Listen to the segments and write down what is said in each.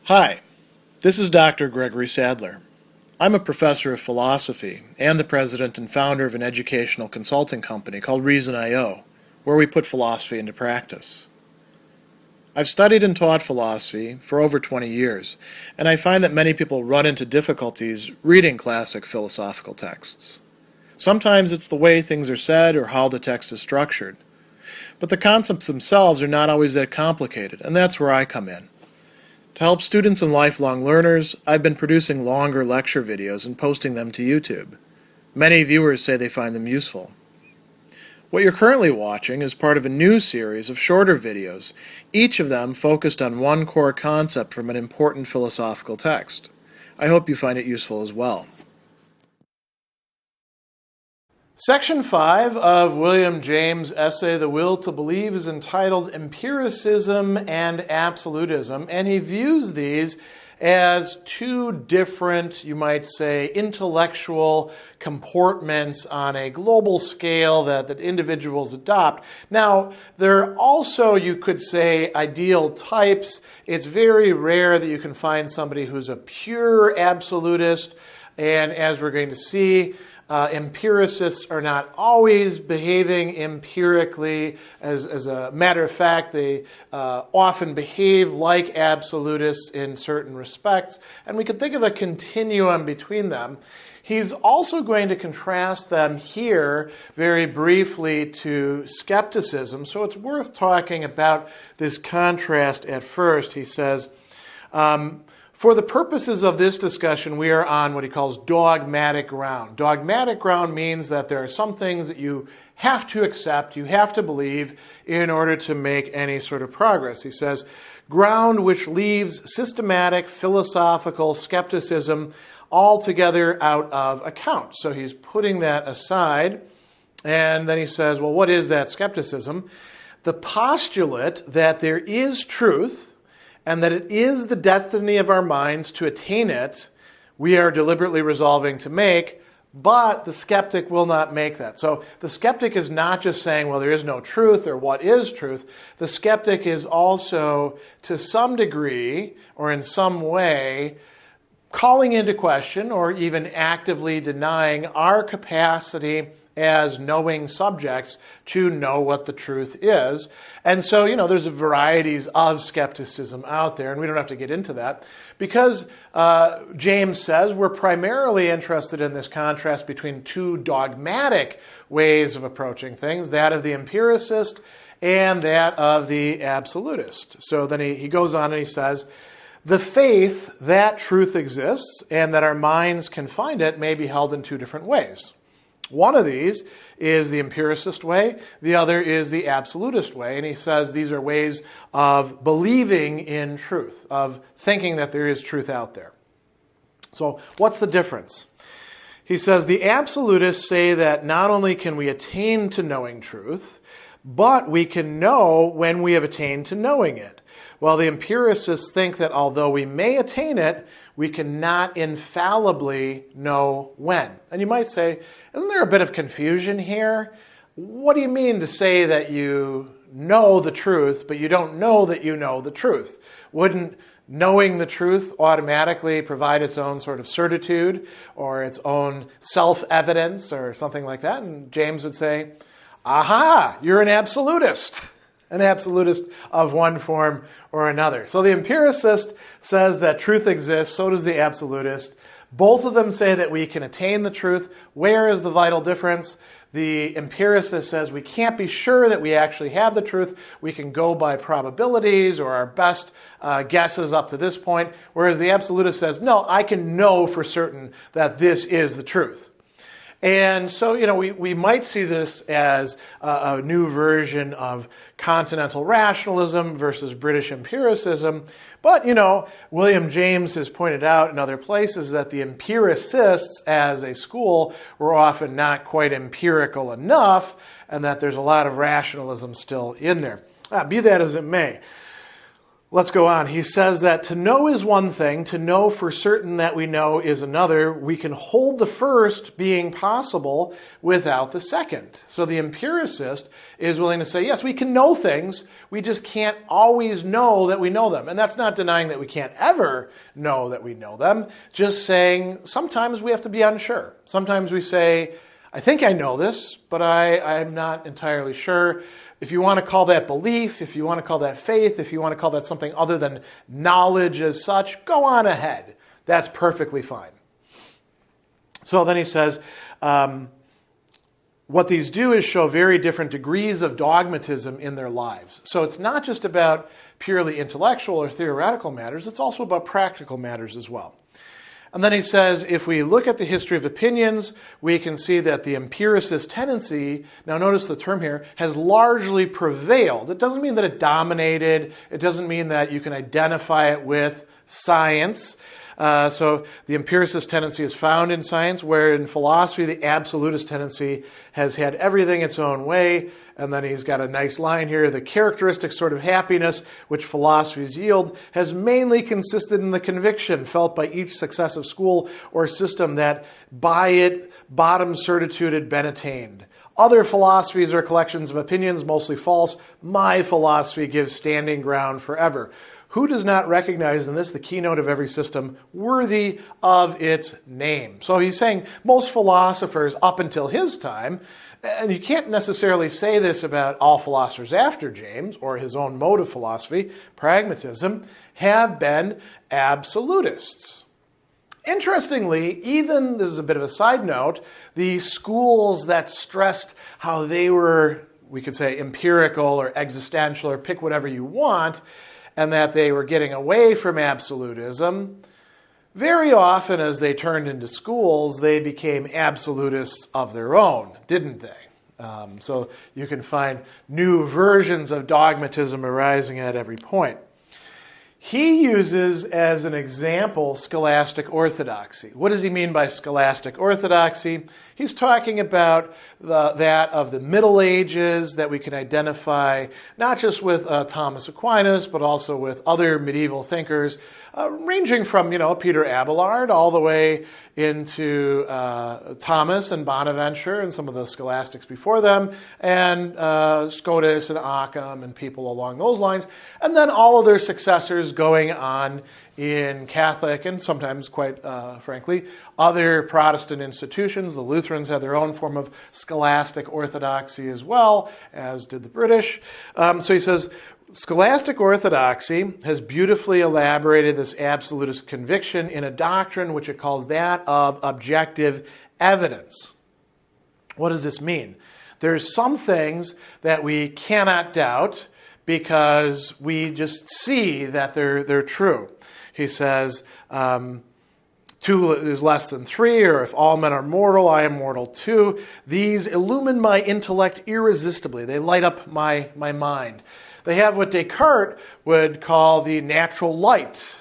Hi, this is Dr. Gregory Sadler. I'm a professor of philosophy and the president and founder of an educational consulting company called Reason.io, where we put philosophy into practice. I've studied and taught philosophy for over 20 years, and I find that many people run into difficulties reading classic philosophical texts. Sometimes it's the way things are said or how the text is structured. But the concepts themselves are not always that complicated, and that's where I come in. To help students and lifelong learners, I've been producing longer lecture videos and posting them to YouTube. Many viewers say they find them useful. What you're currently watching is part of a new series of shorter videos, each of them focused on one core concept from an important philosophical text. I hope you find it useful as well. Section 5 of William James' essay, The Will to Believe, is entitled Empiricism and Absolutism, and he views these as two different, you might say, intellectual comportments on a global scale that individuals adopt. Now, they're also, you could say, ideal types. It's very rare that you can find somebody who's a pure absolutist, and as we're going to see, empiricists are not always behaving empirically. As a matter of fact, they often behave like absolutists in certain respects, and we could think of a continuum between them. He's also going to contrast them here very briefly to skepticism, so it's worth talking about this contrast at first. He says, for the purposes of this discussion, we are on what he calls dogmatic ground. Dogmatic ground means that there are some things that you have to accept, you have to believe in order to make any sort of progress. He says, ground which leaves systematic philosophical skepticism altogether out of account. So he's putting that aside, and then he says, well, what is that skepticism? The postulate that there is truth, and that it is the destiny of our minds to attain it, we are deliberately resolving to make, but the skeptic will not make that. So the skeptic is not just saying, well, there is no truth, or what is truth. The skeptic is also, to some degree, or in some way, calling into question, or even actively denying our capacity as knowing subjects to know what the truth is. And so, there's varieties of skepticism out there, and we don't have to get into that. Because James says we're primarily interested in this contrast between two dogmatic ways of approaching things, that of the empiricist and that of the absolutist. So then he goes on and he says, the faith that truth exists and that our minds can find it may be held in two different ways. One of these is the empiricist way, the other is the absolutist way, and he says these are ways of believing in truth, of thinking that there is truth out there. So what's the difference? He says the absolutists say that not only can we attain to knowing truth, but we can know when we have attained to knowing it. While the empiricists think that although we may attain it, we cannot infallibly know when. And you might say, isn't there a bit of confusion here? What do you mean to say that you know the truth, but you don't know that you know the truth? Wouldn't knowing the truth automatically provide its own sort of certitude or its own self-evidence or something like that? And James would say, aha, you're an absolutist. An absolutist of one form or another. So the empiricist says that truth exists, so does the absolutist. Both of them say that we can attain the truth. Where is the vital difference? The empiricist says we can't be sure that we actually have the truth. We can go by probabilities or our best guesses up to this point, whereas the absolutist says, no, I can know for certain that this is the truth. And so, we might see this as a new version of continental rationalism versus British empiricism. But, William James has pointed out in other places that the empiricists as a school were often not quite empirical enough, and that there's a lot of rationalism still in there. Be that as it may. Let's go on. He says that to know is one thing, to know for certain that we know is another. We can hold the first being possible without the second. So the empiricist is willing to say, yes, we can know things, we just can't always know that we know them. And that's not denying that we can't ever know that we know them, just saying sometimes we have to be unsure. Sometimes we say, I think I know this, but I'm not entirely sure. If you want to call that belief, if you want to call that faith, if you want to call that something other than knowledge as such, go on ahead. That's perfectly fine. So then he says, what these do is show very different degrees of dogmatism in their lives. So it's not just about purely intellectual or theoretical matters, it's also about practical matters as well. And then he says, if we look at the history of opinions, we can see that the empiricist tendency, now notice the term here, has largely prevailed. It doesn't mean that it dominated. It doesn't mean that you can identify it with science. So the empiricist tendency is found in science, where in philosophy the absolutist tendency has had everything its own way. And then he's got a nice line here, the characteristic sort of happiness which philosophies yield has mainly consisted in the conviction felt by each successive school or system that by it bottom certitude had been attained. Other philosophies are collections of opinions, mostly false. My philosophy gives standing ground forever. Who does not recognize in this the keynote of every system worthy of its name? So he's saying most philosophers up until his time, and you can't necessarily say this about all philosophers after James or his own mode of philosophy, pragmatism, have been absolutists. Interestingly, even, this is a bit of a side note, the schools that stressed how they were, we could say, empirical or existential or pick whatever you want, and that they were getting away from absolutism, very often as they turned into schools, they became absolutists of their own, didn't they? So you can find new versions of dogmatism arising at every point. He uses as an example scholastic orthodoxy. What does he mean by scholastic orthodoxy? He's talking about that of the Middle Ages that we can identify not just with Thomas Aquinas, but also with other medieval thinkers, ranging from, Peter Abelard all the way into Thomas and Bonaventure and some of the scholastics before them, and Scotus and Occam and people along those lines, and then all of their successors going on in Catholic and sometimes, quite frankly, other Protestant institutions. The Lutherans had their own form of scholastic orthodoxy as well, as did the British. So he says, scholastic orthodoxy has beautifully elaborated this absolutist conviction in a doctrine which it calls that of objective evidence. What does this mean? There's some things that we cannot doubt because we just see that they're true. He says, 2 is less than 3, or if all men are mortal, I am mortal too. These illumine my intellect irresistibly. They light up my mind. They have what Descartes would call the natural light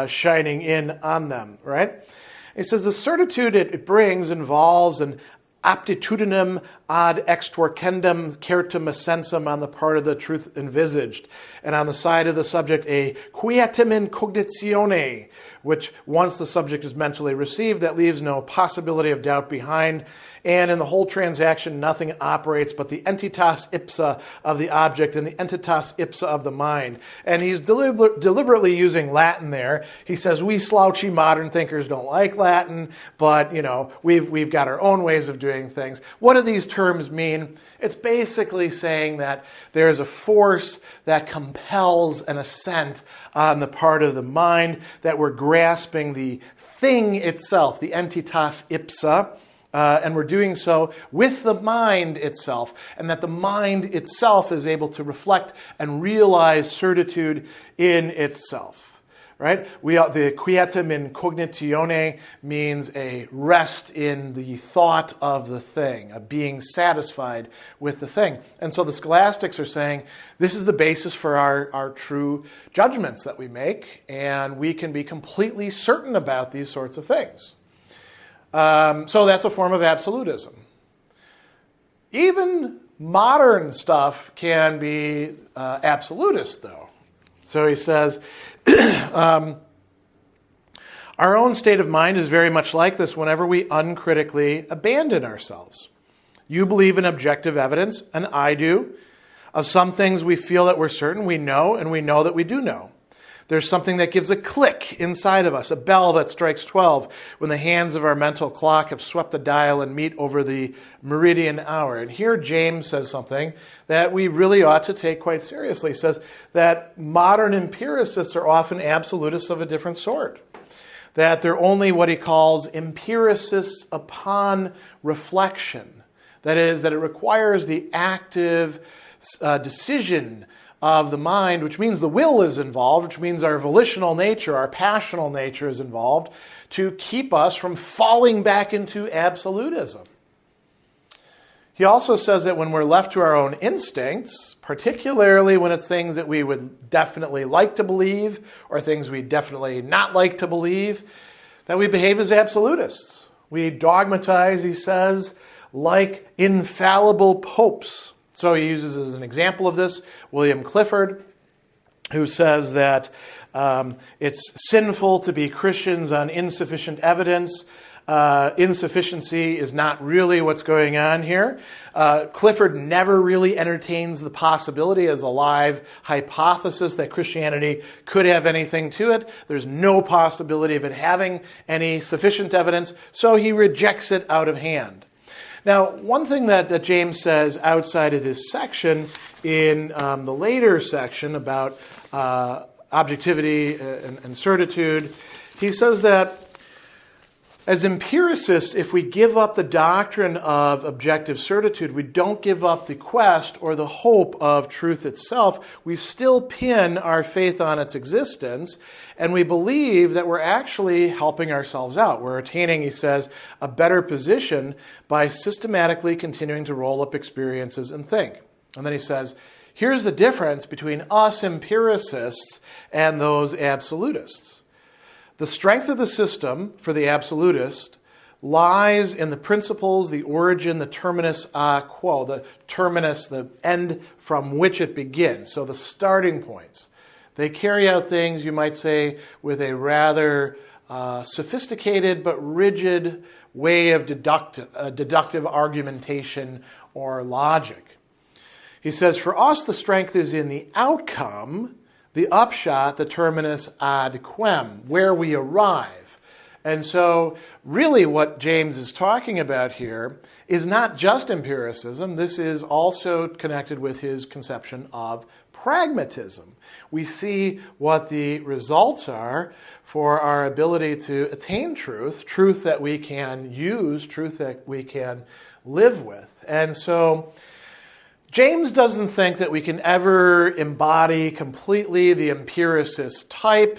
shining in on them, right? He says the certitude it brings involves an aptitudinem ad extorquendum certum essensum on the part of the truth envisaged, and on the side of the subject a quietem in cognitione, which once the subject is mentally received, that leaves no possibility of doubt behind, and in the whole transaction nothing operates but the entitas ipsa of the object and the entitas ipsa of the mind. And he's deliberately using Latin there. He says we slouchy modern thinkers don't like Latin, but we've got our own ways of doing things. What do these terms mean? It's basically saying that there is a force that compels an assent on the part of the mind, that we're grasping the thing itself, the entitas ipsa, and we're doing so with the mind itself, and that the mind itself is able to reflect and realize certitude in itself. Right? The quietum in cognitione means a rest in the thought of the thing, a being satisfied with the thing. And so the scholastics are saying this is the basis for our true judgments that we make, and we can be completely certain about these sorts of things. So that's a form of absolutism. Even modern stuff can be absolutist, though. So he says, our own state of mind is very much like this whenever we uncritically abandon ourselves. You believe in objective evidence, and I do. Of some things we feel that we're certain we know, and we know that we do know. There's something that gives a click inside of us, a bell that strikes 12 when the hands of our mental clock have swept the dial and meet over the meridian hour. And here James says something that we really ought to take quite seriously. He says that modern empiricists are often absolutists of a different sort. That they're only what he calls empiricists upon reflection. That is, that it requires the active decision of the mind, which means the will is involved, which means our volitional nature, our passional nature is involved, to keep us from falling back into absolutism. He also says that when we're left to our own instincts, particularly when it's things that we would definitely like to believe or things we definitely not like to believe, that we behave as absolutists. We dogmatize, he says, like infallible popes. So he uses as an example of this William Clifford, who says that it's sinful to be Christians on insufficient evidence. Insufficiency is not really what's going on here. Clifford never really entertains the possibility as a live hypothesis that Christianity could have anything to it. There's no possibility of it having any sufficient evidence, so he rejects it out of hand. Now, one thing that James says outside of this section in the later section about objectivity and certitude, he says that as empiricists, if we give up the doctrine of objective certitude, we don't give up the quest or the hope of truth itself. We still pin our faith on its existence, and we believe that we're actually helping ourselves out. We're attaining, he says, a better position by systematically continuing to roll up experiences and think. And then he says, here's the difference between us empiricists and those absolutists. The strength of the system for the absolutist lies in the principles, the origin, the terminus a quo, the terminus, the end from which it begins. So the starting points. They carry out things, you might say, with a rather sophisticated but rigid way of deductive argumentation or logic. He says, for us, the strength is in the outcome, the upshot, the terminus ad quem, where we arrive. And so really what James is talking about here is not just empiricism. This is also connected with his conception of pragmatism. We see what the results are for our ability to attain truth, truth that we can use, truth that we can live with. And so James doesn't think that we can ever embody completely the empiricist type.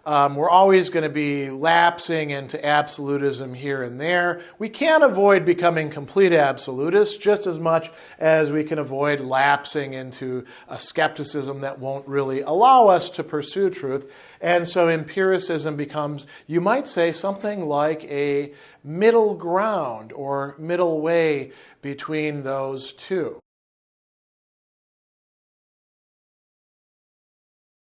We're always going to be lapsing into absolutism here and there. We can't avoid becoming complete absolutists just as much as we can avoid lapsing into a skepticism that won't really allow us to pursue truth. And so empiricism becomes, you might say, something like a middle ground or middle way between those two.